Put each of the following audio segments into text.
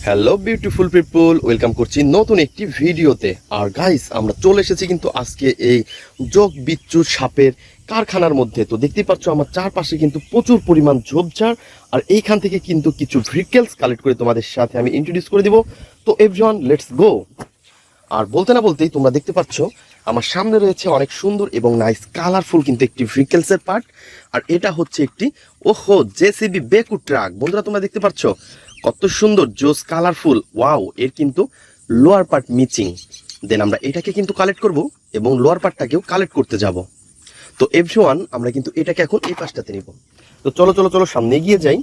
Hello beautiful people, welcome করছি নতুন একটি ভিডিওতে। আর গাইস, আমরা চলে এসেছি কিন্তু আজকে এই যোগ বিচ্ছু সাপের কারখানার মধ্যে। তো দেখতেই পাচ্ছ আমার চারপাশে কিন্তু প্রচুর পরিমাণ ঝোপঝাড়, আর এইখান থেকে কিন্তু কিছু ভেহিকেলস কালেক্ট করে তোমাদের সাথে আমি ইন্ট্রোডিউস করে দিব। তো এভরিওয়ান, লেটস গো। আর বলতে না বলতেই তোমরা দেখতে পাচ্ছ আমার সামনে রয়েছে অনেক সুন্দর এবং নাইস কালারফুল কিন্তু একটি ভেহিকেলসের পার্ট। আর এটা হচ্ছে একটি জেসিবি বেকু ট্রাক। বন্ধুরা, তোমরা দেখতে পাচ্ছ কত সুন্দর জোস কালারফুল। ওয়াও, এর কিন্তু লোয়ার পার্ট মিচিং। দেন আমরা এটাকে কিন্তু কালেক্ট করব এবং লোয়ার পার্টটাকেও কালেক্ট করতে যাব। তো এভরিওয়ান, আমরা কিন্তু এটাকে এখন এই পাশটাতে নিব। তো চলো চলো চলো সামনে এগিয়ে যাই।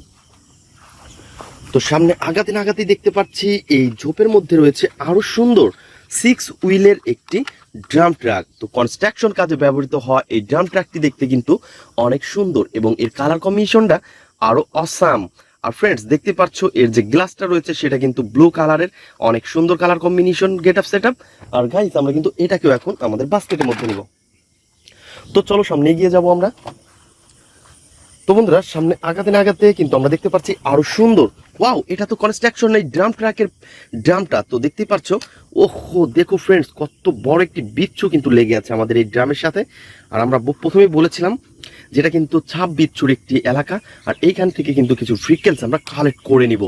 তো সামনে আগাতে না আগাতেই দেখতে পাচ্ছি এই ঝোপের মধ্যে রয়েছে আরো সুন্দর 6 হুইলের একটি ড্রাম ট্রাক। তো কনস্ট্রাকশন কাজে ব্যবহৃত হয় এই ড্রাম ট্রাকটি দেখতে কিন্তু অনেক সুন্দর এবং এর কালার কম্বিনেশনটা আরো অসাম। আর ফ্রেন্ডস, দেখতে পাচ্ছ এর যে গ্লাসটা রয়েছে সেটা কিন্তু ব্লু কালারের, অনেক সুন্দর colour combination, get up set up. আর গাইস, আমরা কিন্তু এটাকেও এখন আমাদের বাস্কেটের মধ্যে নিব। তো চলো সামনে এগিয়ে যাব আমরা। তো বন্ধুরা, সামনে আগাতে না আগাতে কিন্তু আমরা দেখতে পাচ্ছি আরো সুন্দর। ওয়াও, এটা তো কনস্ট্রাকশন এই ড্রাম ট্রাকের ড্রামটা। তো দেখতেই পাচ্ছ, দেখো ফ্রেন্ডস, কত বড় একটি বিচ্ছু কিন্তু লেগে আছে আমাদের এই ড্রামের সাথে। আর আমরা প্রথমেই বলেছিলাম যেটা কিন্তু ছাপ বিচ্ছুর একটি এলাকা। আর এইখান থেকে কিন্তু কিছু ভেহিকেলস আমরা কালেক্ট করে নিব।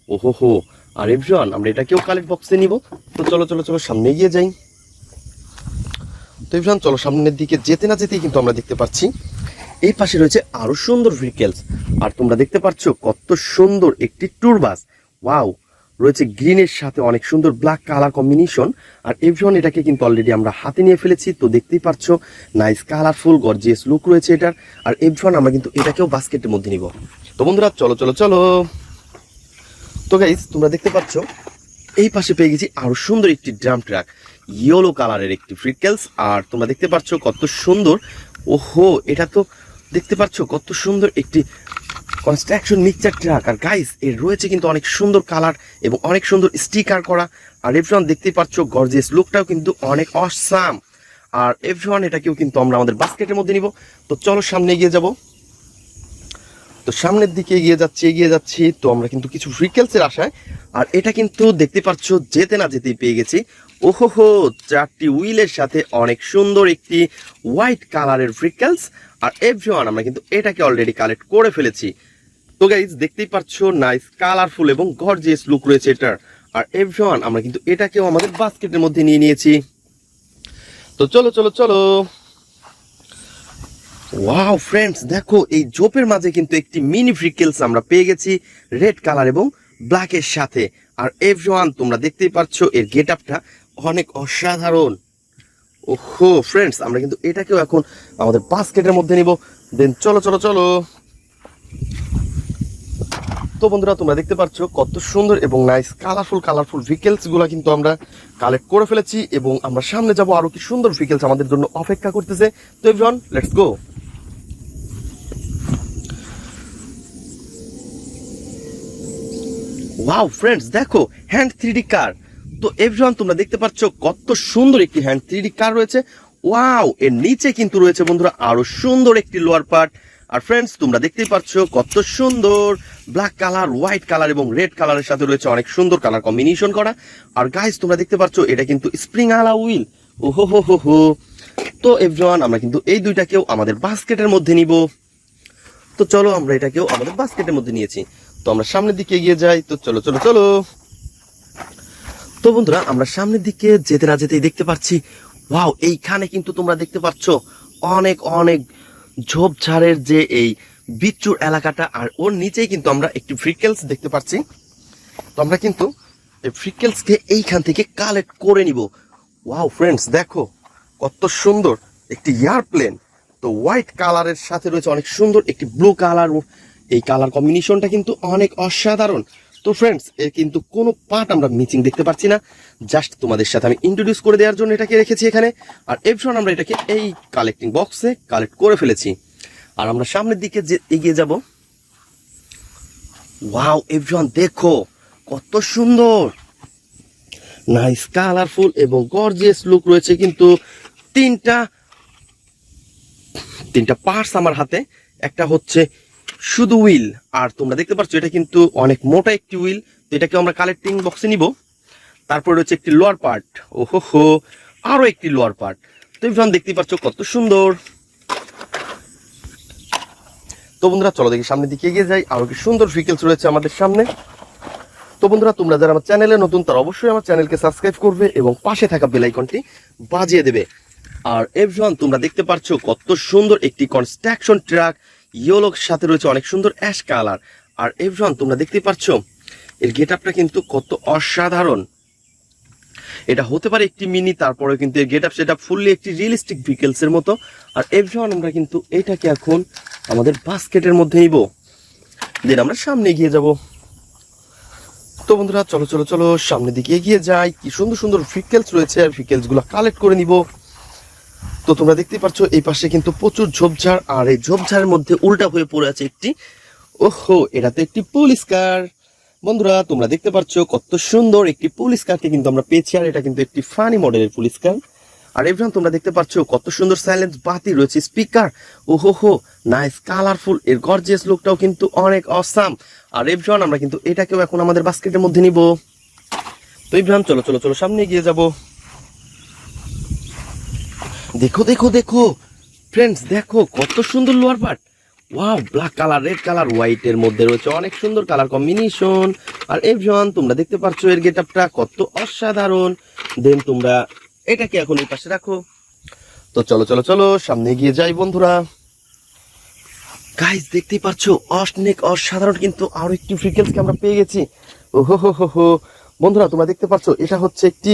ওহো, আর এভরিওয়ান, আমরা এটাকেও কালেক্ট বক্সে নিব। তো চলো চলো চলো সামনে এগিয়ে যাই। তো এভরিওয়ান, চলো সামনের দিকে যেতে না যেতেই কিন্তু আমরা দেখতে পাচ্ছি এই পাশে রয়েছে আরো সুন্দর ভেহিকেলস। আর তোমরা দেখতে পাচ্ছ কত সুন্দর একটি ট্যুর বাস। ওয়াও, রয়েছে গ্রিনের সাথে অনেক সুন্দর ব্ল্যাক কালার কম্বিনেশন। আর এভরিওয়ান, এটাকে কিন্তু অলরেডি আমরা হাতে নিয়ে ফেলেছি। তো দেখতেই পাচ্ছ নাইস কালারফুল গর্জিয়াস লুক রয়েছে এটার। আর এভরিওয়ান, আমরা কিন্তু এটাকেও বাস্কেটের মধ্যে নিব। তো বন্ধুরা, চলো চলো চলো। তো গাইস, তোমরা দেখতে পাচ্ছ এই পাশে পেয়ে গেছি আরো সুন্দর একটি ড্রাম ট্রাক, ইয়েলো কালারের একটি ভেহিকেলস। আর তোমরা দেখতে পাচ্ছ কত সুন্দর। এটা তো দেখতে পাচ্ছ কত সুন্দর একটি কনস্ট্রাকশন মিক্সচার ট্রাক। আর গাইস, এর রয়েছে কিন্তু অনেক সুন্দর কালার এবং অনেক সুন্দর স্টিকার করা। আর এভরিওয়ান, দেখতেই পাচ্ছ গর্জিয়াস লুকটাও কিন্তু অনেক অসাম। আর এভরিওয়ান, এটাকেও কিন্তু আমরা আমাদের বাস্কেটের মধ্যে নিব। তো চলো সামনে এগিয়ে যাব। তো সামনের দিকে এগিয়ে যাচ্ছি। তো আমরা কিন্তু কিছু ভেহিকেলসের আশায়, আর এটা কিন্তু দেখতে পাচ্ছ যেতে না যেতেই পেয়ে গেছি 4টি হুইলের সাথে অনেক সুন্দর একটি হোয়াইট কালারের ভেহিকেলস। আর এভরিওয়ান, আমরা কিন্তু এটাকে অলরেডি কালেক্ট করে ফেলেছি। তো গাইজ, দেখতেই পাচ্ছ নাইস কালারফুল এবং গর্জিয়াস লুক রয়েছে এটার। আর এভরিওয়ান, আমরা কিন্তু এটাকেও আমাদের বাস্কেটের মধ্যে নিয়ে নিয়েছি। তো চলো চলো চলো। ওয়াও ফ্রেন্ডস, দেখো এই ঝোপের মাঝে কিন্তু একটি মিনি ভেহিকেলস আমরা পেয়ে গেছি রেড কালার এবং ব্ল্যাকের সাথে। আর এভরিওয়ান, তোমরা দেখতেই পাচ্ছ এর গেট আপটা অনেক অসাধারণ। ফ্রেন্ডস, আমরা কিন্তু এটাকেও এখন আমাদের বাস্কেটের মধ্যে নিব। দেন চলো চলো চলো। তো বন্ধুরা, তোমরা দেখতে পাচ্ছ কত সুন্দর এবং নাইস কালারফুল ভেহিকেলস গুলা কিন্তু আমরা কালেক্ট করে ফেলেছি এবং আমরা সামনে যাব। আরো কি সুন্দর ভেহিকেলস আমাদের জন্য অপেক্ষা করতেছে। তো everyone, let's go. Wow friends, দেখো হ্যান্ড 3D কার। তো এভরিওয়ান, তোমরা দেখতে পাচ্ছ কত সুন্দর একটি হ্যান্ড 3D কার রয়েছে। ওয়াও, এর নিচে কিন্তু রয়েছে বন্ধুরা আরো সুন্দর একটি লোয়ার পার্ট। আর ফ্রেন্ডস, তোমরা দেখতেই পাচ্ছ কত সুন্দর ব্ল্যাক কালার, হোয়াইট কালার এবং রেড কালারের সাথে রয়েছে অনেক সুন্দর কালার কম্বিনেশন করা। আর গাইস, তোমরা দেখতে পাচ্ছ এটা কিন্তু স্প্রিং আলা হুইল। ওহো। তো এভরিওয়ান, আমরা কিন্তু এই দুইটাকেও আমাদের বাস্কেটের মধ্যে নিব। তো চলো, আমরা এটাকেও আমাদের বাস্কেটের মধ্যে নিয়েছি। তো আমরা সামনের দিকে এগিয়ে যাই। তো চলো চলো চলো। তো বন্ধুরা, আমরা সামনের দিকে যেতে না যেতেই দেখতে পাচ্ছি ওয়াও, এইখানে কিন্তু তোমরা দেখতে পাচ্ছ অনেক অনেক ঝোপঝাড়ের যে এই বিচ্ছুর এলাকাটা। আর ওর নিচেই কিন্তু আমরা একটি ভেহিকেলস দেখতে পাচ্ছি। তো আমরা কিন্তু এই ভেহিকেলসকে এইখান থেকে কালেক্ট করে নিব। ওয়াও ফ্রেন্ডস, দেখো কত সুন্দর একটি এয়ারপ্লেন। তো হোয়াইট কালারের সাথে রয়েছে অনেক সুন্দর একটি ব্লু কালার। এই কালার কম্বিনেশনটা কিন্তু অনেক অসাধারণ। তো ফ্রেন্ডস, এর কিন্তু কোনো পার্ট আমরা মিচিং দেখতে পাচ্ছি না। জাস্ট তোমাদের সাথে আমি ইন্ট্রোডিউস করে দেওয়ার জন্য এটাকে রেখেছি এখানে। আর এভরিওয়ান, আমরা এটাকে এই কালেক্টিং বক্সে কালেক্ট করে ফেলেছি। আর আমরা সামনের দিকে এগিয়ে যাব। ওয়াও এভরিওয়ান, দেখো কত সুন্দর নাইস কালারফুল এবং গর্জিয়াস লুক রয়েছে কিন্তু তিনটা পার্টস আমার হাতে। একটা হচ্ছে শুধু হুইল। আর তোমরা দেখতে পাচ্ছ এটা কিন্তু অনেক মোটা একটি হুইল। তো এটাকে আমরা কালেক্টিং বক্সে নিব। তারপর রয়েছে একটি লোয়ার পার্ট, ওহো হো, আরো একটি লোয়ার পার্ট। তো এভরিওয়ান দেখতে পাচ্ছ কত সুন্দর। তো বন্ধুরা চলো দেখি সামনের দিকে এগিয়ে যাই, আরো কি সুন্দর ভেহিকলস রয়েছে আমাদের সামনে। তো বন্ধুরা তোমরা যারা আমার চ্যানেলে নতুন তারা অবশ্যই আমার চ্যানেলকে সাবস্ক্রাইব করবে এবং পাশে থাকা বেল আইকনটি বাজিয়ে দেবে। আর এভরিওয়ান তোমরা দেখতে পাচ্ছ কত সুন্দর একটি কনস্ট্রাকশন ট্রাক, ইয়েলোর সাথে রয়েছে অনেক সুন্দর অ্যাশ কালার। আর এভরিওয়ান তোমরা দেখতে পাচ্ছ এর গেটআপটা কিন্তু কত অসাধারণ। এটা হতে পারে একটি মিনি, তারপরে কিন্তু এর গেটআপ সেটা ফুললি একটি রিয়েলিস্টিক ভেহিকলস এর মতো। আর এভরিওয়ান আমরা কিন্তু এটাকে এখন আমাদের বাস্কেটের মধ্যে নিব, দেন আমরা সামনে এগিয়ে যাব। তো বন্ধুরা চলো চলো চলো সামনের দিকে এগিয়ে যাই। কি সুন্দর সুন্দর ভেহিকলস রয়েছে, আর ভেহিকলস গুলো কালেক্ট করে নিব। তো তোমরা দেখতে পাচ্ছ এই পাশে কিন্তু প্রচুর ঝোপঝাড়, আর এই ঝোপঝাড়ের মধ্যে উল্টা হয়ে পড়ে আছে একটি, ওহো এটা তো একটি পুলিশ কার। বন্ধুরা তোমরা দেখতে পাচ্ছ কত সুন্দর একটি পুলিশ কারকে কিন্তু আমরা পেয়েছি, আর এটা কিন্তু একটি ফানি মডেলের পুলিশ কার। আর এভরিওয়ান তোমরা দেখতে পাচ্ছ কত সুন্দর সাইলেন্স বাতি রয়েছে, স্পিকার, ওহো হো নাইস কালারফুল। এর গর্জিয়াস লুকটাও কিন্তু অনেক অসাম। আর এভরিওয়ান আমরা কিন্তু এটাকেও এখন আমাদের বাস্কেটের মধ্যে নিব। তো এভরিওয়ান চলো চলো চলো সামনে এগিয়ে যাব। দেখো দেখো দেখো ফ্রেন্ডস, দেখো কত সুন্দর lower part. Wow, black colour, red colour, white এর মধ্যে রয়েছে অনেক সুন্দর কালার কম্বিনেশন। আর এভরিওয়ান তোমরা দেখতে পাচ্ছ এর গেটআপটা কত অসাধারণ। দেন তোমরা এটাকে এখন এই পাশে রাখো। তো চলো চলো চলো সামনে এগিয়ে যাই বন্ধুরা। গাইস দেখতেই পাচ্ছ অনেক অসাধারণ কিন্তু আরো একটি ভেহিকলসকে আমরা পেয়ে গেছি। ওহো হো হো হো বন্ধুরা তোমরা দেখতে পাচ্ছ এটা হচ্ছে একটি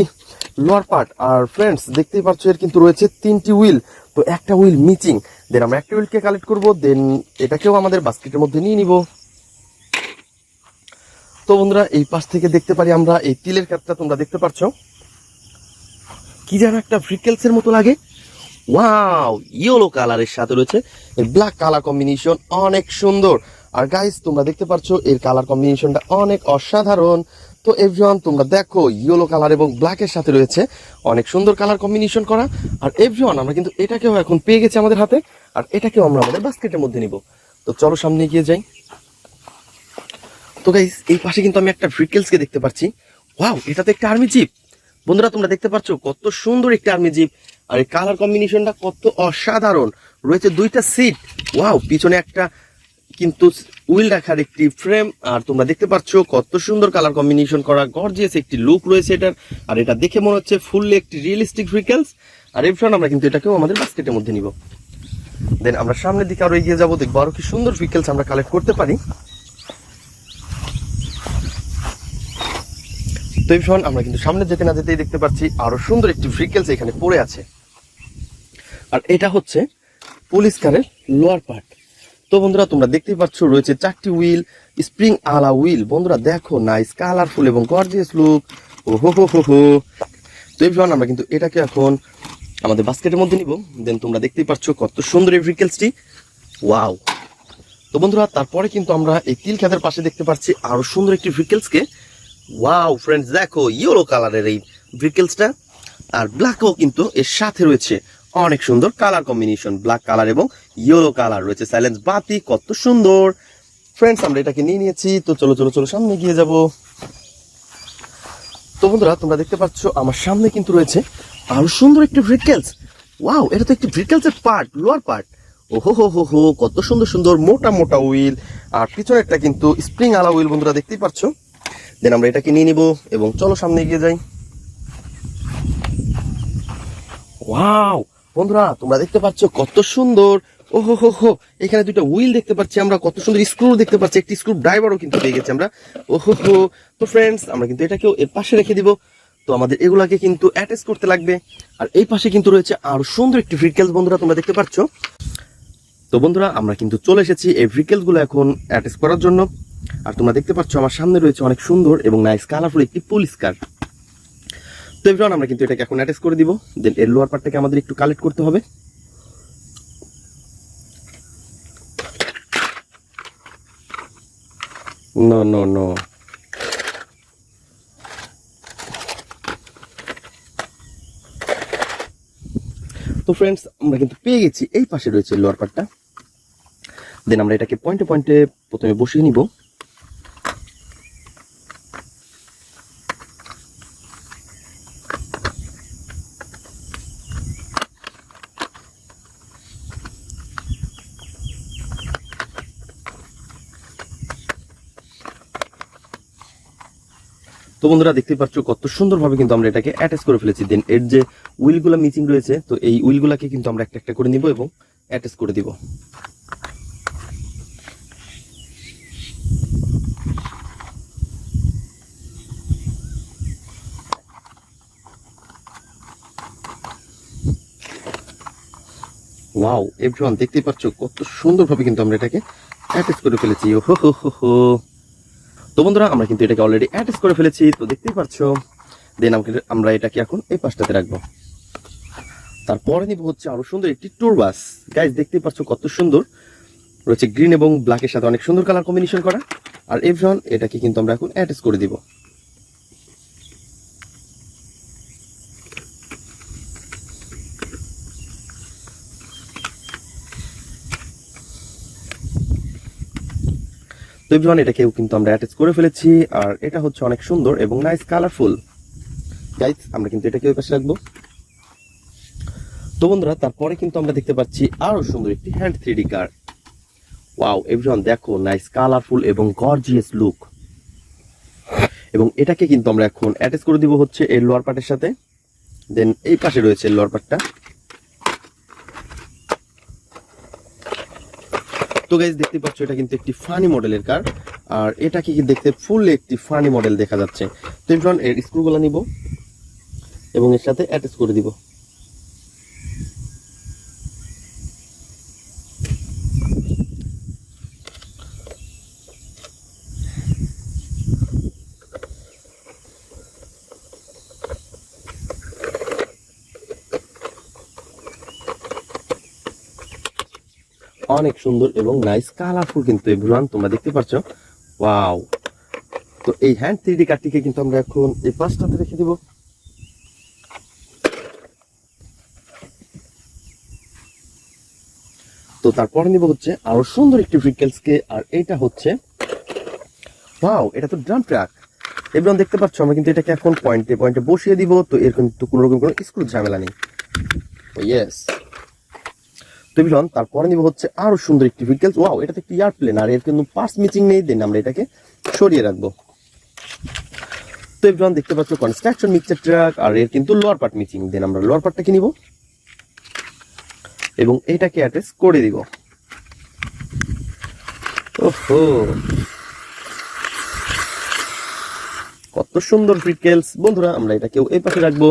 লোয়ার পার্ট। আর ফ্রেন্ডস দেখতেই পাচ্ছ এর কিন্তু রয়েছে 3টি হুইল। তো একটা হুইল মিচিং, দেন আমরা একটা হুইলকে কালেক্ট করব, দেন এটাকেও আমাদের বাস্কেটের মধ্যে নিয়ে নিব। তো বন্ধুরা এই পাশ থেকে দেখতে পারি আমরা এই তিলের কাঠটা, তোমরা দেখতে পাচ্ছ কি যেন একটা ভেহিকলস এর মতো লাগে। ওয়াও, ইয়েলো কালারের সাথে রয়েছে এর ব্ল্যাক কালার কম্বিনেশন, অনেক সুন্দর। আর গাইস তোমরা দেখতে পাচ্ছ এর কালার কম্বিনেশনটা অনেক অসাধারণ। তো এভরিওয়ান তোমরা দেখো ইয়েলো কালার এবং ব্ল্যাকের সাথে রয়েছে অনেক সুন্দর কালার কম্বিনেশন করা। আর এভরিওয়ান আমরা কিন্তু এটাকেও এখন পেয়ে গেছি আমাদের হাতে, আর এটাকেও আমরা আমাদের বাস্কেটের মধ্যে নিব। তো চলো সামনে এগিয়ে যাই। তো গাইস এই পাশে কিন্তু আমি একটা ভেহিকলসকে দেখতে পাচ্ছি। ওয়াও, এটা তো একটা আর্মি জিপ। বন্ধুরা তোমরা দেখতে পাচ্ছ কত সুন্দর একটা আর্মি জিপ, আর এই কালার কম্বিনেশনটা কত অসাধারণ। রয়েছে 2টা সিট, ওয়াও, পিছনে একটা কিন্তু হুইল রাখার একটি ফ্রেম। আর তোমরা দেখতে পাচ্ছ কত সুন্দর কালার কম্বিনেশন করা, গর্জিয়াস একটি লুক রয়েছে এটার। আর এটা দেখে মনে হচ্ছে ফুললি একটি রিয়েলিস্টিক ভেহিকলস। আর এরপর আমরা কিন্তু এটাকেও আমাদের বাস্কেটের মধ্যে নিব। দেন আমরা সামনের দিকে আরো এগিয়ে যাবো, দেখবো আরো কি সুন্দর ভেহিকলস আমরা কালেক্ট করতে পারি। তো এই ফোন আমরা কিন্তু সামনে যেতে না যেতেই দেখতে পাচ্ছি আরো সুন্দর একটি ভেহিকলস এখানে পড়ে আছে। আর এটা হচ্ছে পুলিশ কারের লোয়ার পার্ট। তো বন্ধুরা তোমরা দেখতেই পাচ্ছ রয়েছে 4টি হুইল, স্প্রিং আলা হুইল। বন্ধুরা দেখো নাইস কালারফুল এবং গর্জিয়াস লুক, ওহো হো হো হো। তো এই ফোন আমরা কিন্তু এটাকে এখন আমাদের বাস্কেটের মধ্যে নিব। দেন তোমরা দেখতেই পাচ্ছ কত সুন্দর এই ভেহিকলসটি, ওয়াও। তো বন্ধুরা তারপরে কিন্তু আমরা এই তিল খেতের পাশে দেখতে পাচ্ছি আরো সুন্দর একটি ভেহিকলসকে। ওয়াও ফ্রেন্ডস, দেখো ইয়েলো কালারের এই ভেহিকলসটা, আর ব্ল্যাকও কিন্তু এর সাথে রয়েছে অনেক সুন্দর কালার কম্বিনেশন, ব্ল্যাক কালার এবং ইয়েলো কালার রয়েছে, সাইলেন্স বাতি, কত সুন্দর। ফ্রেন্ডস আমরা এটাকে নিয়ে নিয়েছি। তো চলো চলো চলো সামনে গিয়ে যাব। তো বন্ধুরা তোমরা দেখতে পাচ্ছ আমার সামনে কিন্তু রয়েছে আরো সুন্দর একটি ভেহিকলস। ওয়াও, এটা তো একটি ভেহিকলসের পার্ট, লোয়ার পার্ট। ওহো হো হো হো, কত সুন্দর সুন্দর মোটা মোটা হুইল, আর পিছনে একটা কিন্তু স্প্রিং আলা হুইল। বন্ধুরা দেখতেই পাচ্ছ। দেন আমরা এটাকে নিয়ে নিব এবং চলো সামনে এগিয়ে যাই। ওয়াও বন্ধুরা তোমরা দেখতে পাচ্ছ কত সুন্দর, ওহো হো হো, এখানে 2টা হুইল দেখতে পাচ্ছি আমরা, কত সুন্দর স্ক্রু দেখতে পাচ্ছি, একটি স্ক্রু ড্রাইভারও কিন্তু পেয়ে গেছি আমরা, ওহো হো। তো ফ্রেন্ডস আমরা কিন্তু এটাকেও এর পাশে রেখে দিব। তো আমাদের এগুলাকে কিন্তু অ্যাটাচ করতে লাগবে। আর এই পাশে কিন্তু রয়েছে আরো সুন্দর একটি ভেহিকলস, বন্ধুরা তোমরা দেখতে পাচ্ছ। তো বন্ধুরা আমরা কিন্তু চলে এসেছি এই ভেহিকলস গুলো এখন অ্যাটাচ করার জন্য। আর তোমরা দেখতে পাচ্ছ আমার সামনে রয়েছে অনেক সুন্দর এবং নাইস কালারফুল একটি পুলিশ কার। তো এভরিওয়ান আমরা কিন্তু এটাকে এখন অ্যাটাচ করে দিব। দেন এর লোয়ার পার্টটাকে আমাদের একটু কালেক্ট করতে হবে। নো নো নো, তো ফ্রেন্ডস আমরা কিন্তু পেয়ে গেছি। এই পাশে রয়েছে লোয়ার পার্টটা। দেন আমরা এটাকে পয়েন্টে পয়েন্টে প্রথমে বসিয়ে নিব। তো বন্ধুরা দেখতে পাচ্ছ কত সুন্দরভাবে কিন্তু আমরা এটাকে অ্যাটাচ করে ফেলেছি। দেন এর যে উইলগুলো মিচিং রয়েছে, তো এই উইলগুলোকে কিন্তু আমরা একটা একটা করে নিব এবং অ্যাটাচ করে দিব। ওয়াও এভরিওয়ান, দেখতে পাচ্ছ কত সুন্দরভাবে কিন্তু আমরা এটাকে অ্যাটাচ করে ফেলেছি। ওহো হো হো হো। তো বন্ধুরা আমরা কিন্তু এটাকে অলরেডি অ্যাটাচ করে ফেলেছি, তো দেখতেই পাচ্ছ। দেন আমরা এটাকে এখন এই পাশটাতে রাখবো। তারপরে নিব হচ্ছে আরো সুন্দর একটি ট্যুর বাস। গাইস দেখতেই পাচ্ছ কত সুন্দর রয়েছে, গ্রিন এবং ব্ল্যাকের সাথে অনেক সুন্দর কালার কম্বিনেশন করা। আর এভরিওয়ান এটাকে কিন্তু আমরা এখন অ্যাটাচ করে দিব। তো এভরিওয়ান এটাকেও কিন্তু আমরা অ্যাটাচ করে ফেলেছি, আর এটা হচ্ছে অনেক সুন্দর এবং নাইস কালারফুল। গাইস আমরা কিন্তু এটাকে ওই পাশে রাখবো। তো বন্ধুরা তারপরে কিন্তু আমরা দেখতে পাচ্ছি আরো সুন্দর একটি হ্যান্ড 3D কার। ওয়াও এভরিওয়ান দেখো, নাইস কালারফুল এবং গর্জিয়াস লুক। এবং এটাকে কিন্তু আমরা এখন অ্যাটাচ করে দিব হচ্ছে এর লোয়ার পার্টের সাথে। দেন এই পাশে রয়েছে লোয়ার পার্টটা। তো গাইস দেখতে পাচ্ছ এটা কিন্তু একটি ফানি মডেলের কার, আর এটাকে কি দেখতে ফুল একটি ফানি মডেল দেখা যাচ্ছে। তো এভরিওয়ান এর স্ক্রুগুলো নিব এবং এর সাথে অ্যাটাচ করে দিব। অনেক সুন্দর এবং নাইস কালারফুল কিন্তু এভরিওয়ান তোমরা দেখতে পাচ্ছ। ওয়াও, তো এই হ্যান্ড 3D কার্ডটিকে কিন্তু আমরা এখন এই পাশটাতে রেখে দিব। তো তারপরে নিব হচ্ছে আরো সুন্দর একটি ভেহিকলসকে, আর এটা হচ্ছে ওয়াও, এটা তো ড্রাম ট্রাক। এভরিওয়ান দেখতে পাচ্ছ আমরা কিন্তু এটাকে এখন পয়েন্টে পয়েন্টে বসিয়ে দিব। তো এর কিন্তু কোনো রকম কোনো স্ক্রু ঝামেলা নেই। ইয়েস। তো এভরিওয়ান তারপরে নিব হচ্ছে আরো সুন্দর একটি ভেহিকলস। ওয়াও, এটা তো একটি এয়ারপ্লেন, আর এর কিন্তু পার্টস মিচিং নেই। দেন আমরা এটাকে সরিয়ে রাখবো। তো এভরিওয়ান দেখতে পাচ্ছ কনস্ট্রাকশন মিক্সচার ট্রাক, আর এর কিন্তু লোয়ার পার্ট মিচিং। দেন আমরা লোয়ার পার্টটাকে নিব এবং এটাকে অ্যাটাচ করে দিব। ওহো, কত সুন্দর ভেহিকলস। বন্ধুরা আমরা এটাকেও এই পাশে রাখবো।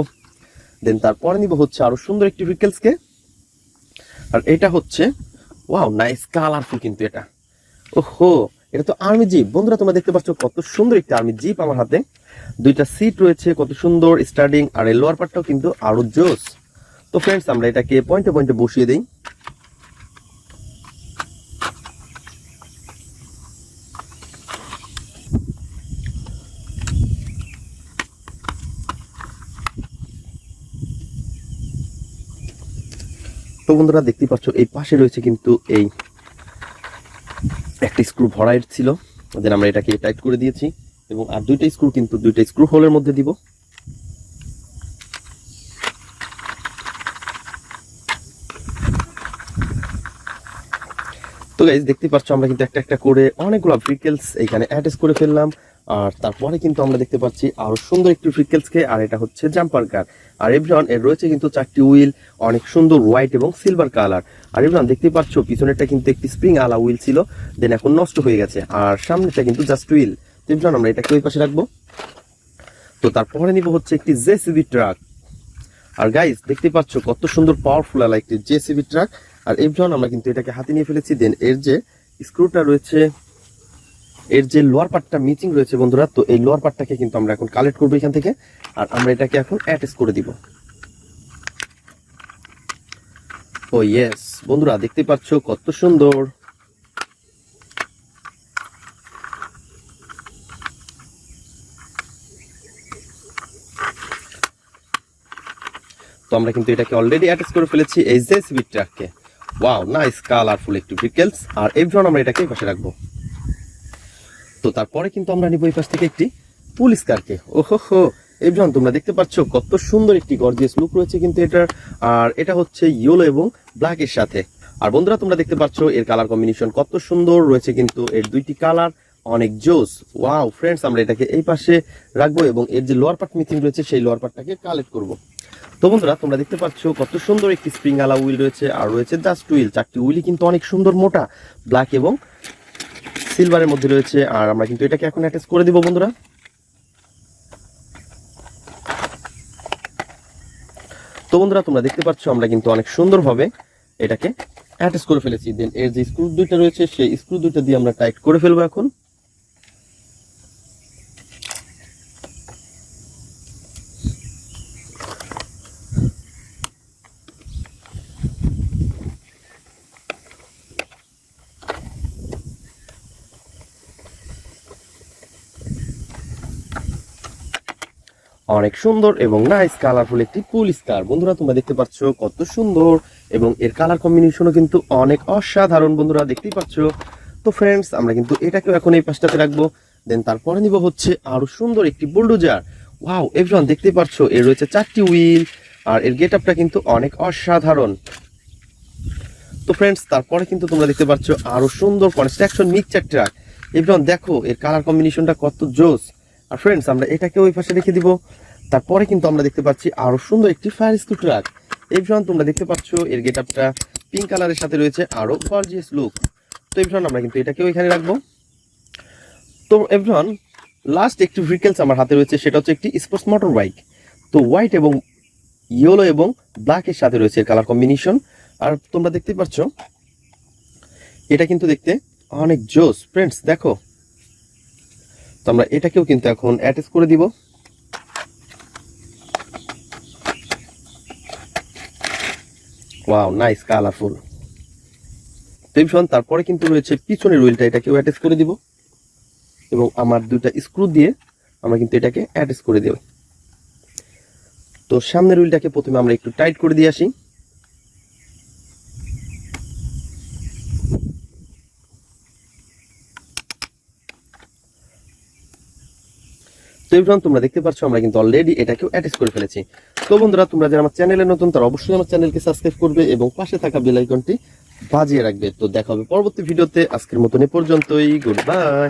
দেন তারপরে নিব হচ্ছে আরো সুন্দর একটি ভেহিকলসকে, আর এটা হচ্ছে ওয়াও নাইস কালারফুল কিন্তু এটা। ওহো, এটা তো আর্মি জিপ। বন্ধুরা তোমরা দেখতে পাচ্ছ কত সুন্দর একটি আর্মি জিপ আমার হাতে। দুইটা সিট রয়েছে, কত সুন্দর স্টার্টিং, আর এই লোয়ার পার্টটাও কিন্তু আরো জোস। তো ফ্রেন্ডস আমরা এটাকে পয়েন্টে পয়েন্টে বসিয়ে দেই। তো বন্ধুরা দেখতে পাচ্ছ এই পাশে রয়েছে কিন্তু এই একটা স্ক্রু ভরাই ছিল। দেন আমরা এটাকে টাইট করে দিয়েছি এবং আর দুইটা স্ক্রু কিন্তু দুইটা স্ক্রু হোলের মধ্যে দিব। তো গাইস দেখতে পাচ্ছ আমরা কিন্তু একটা একটা করে অনেকগুলো ভেহিকলস এখানে অ্যাটাচ করে ফেললাম। আর তারপরে কিন্তু আমরা দেখতে পাচ্ছি আরো সুন্দর একটি ভেহিকলসকে, আর এটা হচ্ছে জাম্পার কার। আর এভরিওয়ান এর রয়েছে কিন্তু 4টি হুইল, অনেক সুন্দর হোয়াইট এবং সিলভার কালার। আর এভরিওয়ান দেখতে পাচ্ছ পিছনেরটা কিন্তু একটি স্প্রিং আলা হুইল ছিল, দেন এখন নষ্ট হয়ে গেছে। আর সামনেটা কিন্তু জাস্ট হুইল। তো এভরিওয়ান আমরা এটাকে ওই পাশে রাখবো। তো তারপরে নিব হচ্ছে একটি জেসিবি ট্রাক। আর গাইস দেখতে পাচ্ছ কত সুন্দর পাওয়ারফুল আলা একটি জেসিবি ট্রাক। আর এভরিওয়ান আমরা কিন্তু এটাকে হাতে নিয়ে ফেলেছি। দেন এর যে স্ক্রুটা রয়েছে, এর যে লোয়ার পার্টটা মিচিং রয়েছে বন্ধুরা, তো এই লোয়ার পার্টটাকে কিন্তু আমরা এখন কালেক্ট করবো এখান থেকে, আর আমরা এটাকে এখন অ্যাটাচ করে দিব। ও ইয়েস, বন্ধুরা দেখতে পাচ্ছ কত সুন্দর। তো আমরা কিন্তু এটাকে অলরেডি অ্যাটাচ করে ফেলেছি এই জেসিবি ট্রাককে। ওয়াও নাইস কালারফুল একটু ভিকেলস। আর এভরিওয়ান আমরা এটাকে এই পাশে রাখবো। তো তারপরে কিন্তু আমরা নিব এই পাশ থেকে একটি পুলিশ কারকে। ওহো এভরিওয়ান তোমরা দেখতে পাচ্ছ কত সুন্দর একটি গর্জিয়াস লুক রয়েছে কিন্তু এটার। আর এটা হচ্ছে ইয়েলো এবং ব্ল্যাক এর সাথে। আর বন্ধুরা তোমরা দেখতে পাচ্ছ এর কালার কম্বিনেশন কত সুন্দর রয়েছে কিন্তু এর দুইটি কালার অনেক জোস। ওয়াও ফ্রেন্ডস আমরা এটাকে এই পাশে রাখবো এবং এর যে লোয়ার পার্ট মিসিং রয়েছে সেই লোয়ার পার্টটাকে কালেক্ট করব। তো বন্ধুরা তোমরা দেখতে পাচ্ছ কত সুন্দর একটি স্প্রিং আলা হুইল রয়েছে আর রয়েছে জাস্ট হুইল। চারটি হুইলই কিন্তু অনেক সুন্দর মোটা ব্ল্যাক এবং সিলভারের মধ্যে রয়েছে। আর আমরা কিন্তু এটাকে এখন অ্যাটাচ করে দিব বন্ধুরা। তো বন্ধুরা তোমরা দেখতে পাচ্ছ আমরা কিন্তু অনেক সুন্দরভাবে এটাকে অ্যাটাচ করে ফেলেছি। দেন এর যে স্ক্রু দুইটা রয়েছে সেই স্ক্রু দুইটা দিয়ে আমরা টাইট করে ফেলবো এখন। অনেক সুন্দর এবং নাইস কালারফুল একটি পুলিশ কার। বন্ধুরা তোমরা দেখতে পাচ্ছ কত সুন্দর এবং এর কালার কম্বিনেশনও কিন্তু অনেক অসাধারণ বন্ধুরা দেখতেই পাচ্ছ। তো ফ্রেন্ডস আমরা কিন্তু এটাকেও এখন এই পাশটাতে রাখবো। দেন তারপরে নিব হচ্ছে আরো সুন্দর একটি বুলডোজার। ওয়াও এভরিওয়ান দেখতেই পাচ্ছ এর রয়েছে চারটি হুইল আর এর গেট আপটা কিন্তু অনেক অসাধারণ। তো ফ্রেন্ডস তারপরে কিন্তু তোমরা দেখতে পাচ্ছ আরো সুন্দর কনস্ট্রাকশন মিক্সচার ট্রাক। এভরিওয়ান দেখো এর কালার কম্বিনেশনটা কত জোস। আর ফ্রেন্ডস আমরা এটাকে ওই পাশে রেখে দিব। তারপরে কিন্তু আমরা দেখতে পাচ্ছি আরো সুন্দর একটি ফায়ার স্কুল ট্রাক। এভরিওয়ান তোমরা দেখতে পাচ্ছ এর গেটআপটা পিঙ্ক কালারের সাথে রয়েছে আরো গর্জিয়াস লুক। তো এভরিওয়ান আমরা কিন্তু এটাকে ওইখানে রাখবো। তো এভরিওয়ান লাস্ট একটি ভেহিকলস আমার হাতে রয়েছে, সেটা হচ্ছে একটি স্পোর্টস মোটর বাইক। তো হোয়াইট এবং ইয়েলো এবং ব্ল্যাক এর সাথে রয়েছে কালার কম্বিনেশন। আর তোমরা দেখতে পাচ্ছ এটা কিন্তু দেখতে অনেক জোস ফ্রেন্ডস দেখো। তো আমরা এটাকেও কিন্তু এখন অ্যাটাচ করে দিব। Wow nice colourful. তারপরে কিন্তু রয়েছে পিছনের হুইলটা, এটাকেও অ্যাটাচ করে দিব এবং আমার দুটা স্ক্রু দিয়ে আমরা কিন্তু এটাকে অ্যাটাচ করে দেব। তো সামনের হুইলটাকে প্রথমে আমরা একটু টাইট করে দিয়ে আসি। তো এভরিওয়ান তোমরা দেখতে পাচ্ছ আমরা কিন্তু অলরেডি এটাকেও অ্যাটাচ করে ফেলেছি। তো বন্ধুরা তোমরা যারা আমার চ্যানেলে নতুন তারা অবশ্যই আমার চ্যানেলকে সাবস্ক্রাইব করবে এবং পাশে থাকা বেল আইকনটি বাজিয়ে রাখবে। তো দেখা হবে পরবর্তী ভিডিওতে। আজকের মতন এ পর্যন্তই, গুড বাই।